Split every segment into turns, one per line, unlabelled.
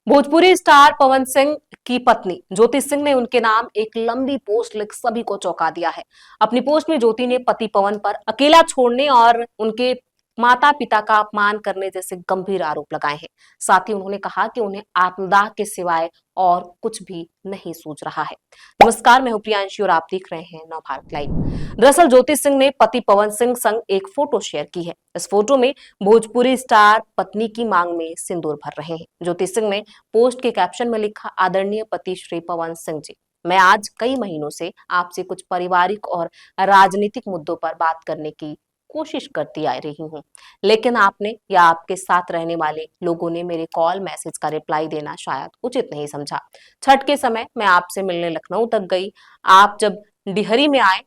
Bhojpuri star Pawan Singh की पत्नी ज्योति सिंह ने उनके नाम एक लंबी पोस्ट लिख सभी को चौंका दिया है। अपनी पोस्ट में ज्योति ने पति पवन पर अकेला छोड़ने और उनके माता पिता का अपमान करने जैसे गंभीर आरोप लगाए हैं। साथ ही उन्होंने कहा कि उन्हें आत्मदाह के सिवाय और कुछ भी नहीं सूझ रहा है। नमस्कार, मैं हूं प्रियांशी और आप देख रहे हैं नवभारत लाइव। दरअसल ज्योति सिंह ने पति पवन सिंह संग एक फोटो शेयर की है। इस फोटो में भोजपुरी स्टार पत्नी की मांग में सिंदूर भर रहे हैं। ज्योति सिंह ने पोस्ट के कैप्शन में लिखा, आदरणीय पति श्री पवन सिंह जी, मैं आज कई महीनों से आपसे कुछ पारिवारिक और राजनीतिक मुद्दों पर बात करने की कोशिश करती आ रही हूँ, लेकिन आपने या आपके साथ रहने वाले लोगों ने मेरे कॉल मैसेज का रिप्लाई देना शायद उचित नहीं समझा। छठ के समय मैं आपसे मिलने लखनऊ तक गई। आप जब डिहरी में आए,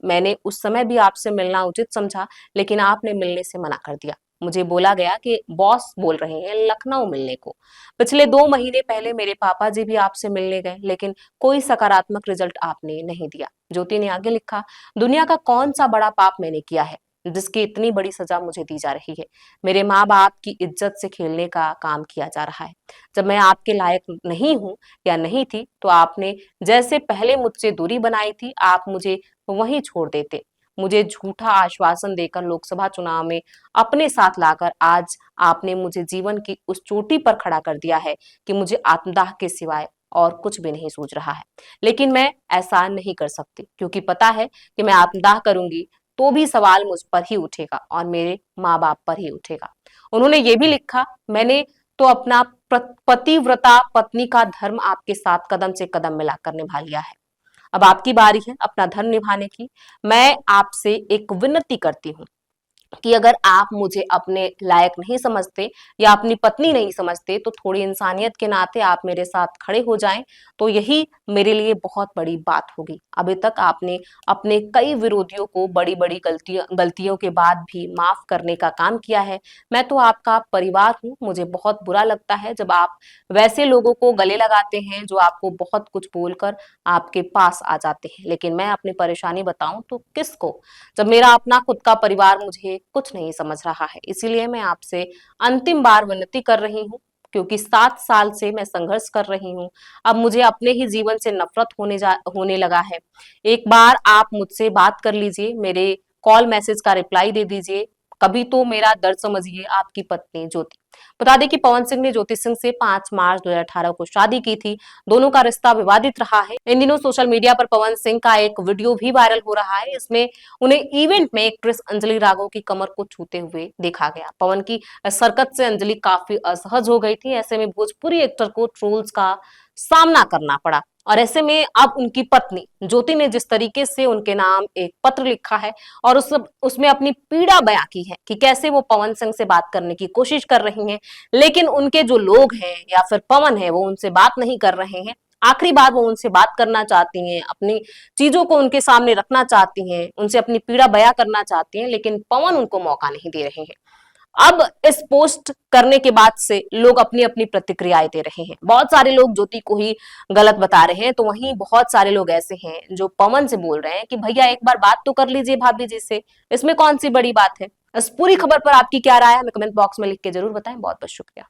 मैंने उस समय भी आपसे मिलना उचित समझा, लेकिन आपने मिलने से मना कर दिया। मुझे बोला गया कि बॉस बोल रहे हैं लखनऊ मिलने को। पिछले 2 महीने पहले मेरे पापा जी भी आपसे मिलने गए, लेकिन कोई सकारात्मक रिजल्ट आपने नहीं दिया। ज्योति ने आगे लिखा, दुनिया का कौन सा बड़ा पाप मैंने किया है जिसकी इतनी बड़ी सजा मुझे दी जा रही है। मेरे माँ बाप की इज्जत से खेलने का काम किया जा रहा है। जब मैं आपके लायक नहीं हूँ या नहीं थी, तो आपने जैसे पहले मुझसे दूरी बनाई थी, आप मुझे वहीं छोड़ देते। मुझे झूठा आश्वासन देकर लोकसभा चुनाव में अपने साथ लाकर आज आपने मुझे जीवन की उस चोटी पर खड़ा कर दिया है कि मुझे आत्मदाह के सिवाय और कुछ भी नहीं सूझ रहा है। लेकिन मैं ऐसा नहीं कर सकती, क्योंकि पता है कि मैं आत्मदाह करूंगी तो भी सवाल मुझ पर ही उठेगा और मेरे माँ बाप पर ही उठेगा। उन्होंने ये भी लिखा, मैंने तो अपना पतिव्रता पत्नी का धर्म आपके साथ कदम से कदम मिलाकर निभा लिया है। अब आपकी बारी है अपना धर्म निभाने की। मैं आपसे एक विनती करती हूँ कि अगर आप मुझे अपने लायक नहीं समझते या अपनी पत्नी नहीं समझते, तो थोड़ी इंसानियत के नाते आप मेरे साथ खड़े हो जाएं, तो यही मेरे लिए बहुत बड़ी बात होगी। अभी तक आपने अपने कई विरोधियों को बड़ी बड़ी गलतियों के बाद भी माफ करने का काम किया है। मैं तो आपका परिवार हूँ। मुझे बहुत बुरा लगता है जब आप वैसे लोगों को गले लगाते हैं जो आपको बहुत कुछ बोलकर आपके पास आ जाते हैं। लेकिन मैं अपनी परेशानी बताऊं तो किसको, जब मेरा अपना खुद का परिवार मुझे कुछ नहीं समझ रहा है। इसीलिए मैं आपसे अंतिम बार विनती कर रही हूँ, क्योंकि 7 साल से मैं संघर्ष कर रही हूँ। अब मुझे अपने ही जीवन से नफरत होने लगा है। एक बार आप मुझसे बात कर लीजिए, मेरे कॉल मैसेज का रिप्लाई दे दीजिए, कभी तो मेरा दर्द समझिए। आपकी पत्नी ज्योति। बता दें कि पवन सिंह ने ज्योति सिंह से 5 मार्च 2018 को शादी की थी। दोनों का रिश्ता विवादित रहा है। इन दिनों सोशल मीडिया पर पवन सिंह का एक वीडियो भी वायरल हो रहा है। इसमें उन्हें इवेंट में एक्ट्रेस अंजलि राघव की कमर को छूते हुए देखा गया। पवन की इस हरकत से अंजलि काफी असहज हो गई थी। ऐसे में भोजपुरी एक्टर को ट्रोल्स का सामना करना पड़ा। और ऐसे में अब उनकी पत्नी ज्योति ने जिस तरीके से उनके नाम एक पत्र लिखा है और उसमें अपनी पीड़ा बयां की है कि कैसे वो पवन सिंह से बात करने की कोशिश कर रही हैं, लेकिन उनके जो लोग हैं या फिर पवन है, वो उनसे बात नहीं कर रहे हैं। आखिरी बार वो उनसे बात करना चाहती हैं, अपनी चीजों को उनके सामने रखना चाहती हैं, उनसे अपनी पीड़ा बयां करना चाहती हैं, लेकिन पवन उनको मौका नहीं दे रहे हैं। अब इस पोस्ट करने के बाद से लोग अपनी अपनी प्रतिक्रियाएं दे रहे हैं। बहुत सारे लोग ज्योति को ही गलत बता रहे हैं, तो वहीं बहुत सारे लोग ऐसे हैं जो पवन से बोल रहे हैं कि भैया एक बार बात तो कर लीजिए भाभी जी से, इसमें कौन सी बड़ी बात है। इस पूरी खबर पर आपकी क्या राय है, हमें कमेंट बॉक्स में लिख के जरूर बताएं। बहुत बहुत शुक्रिया।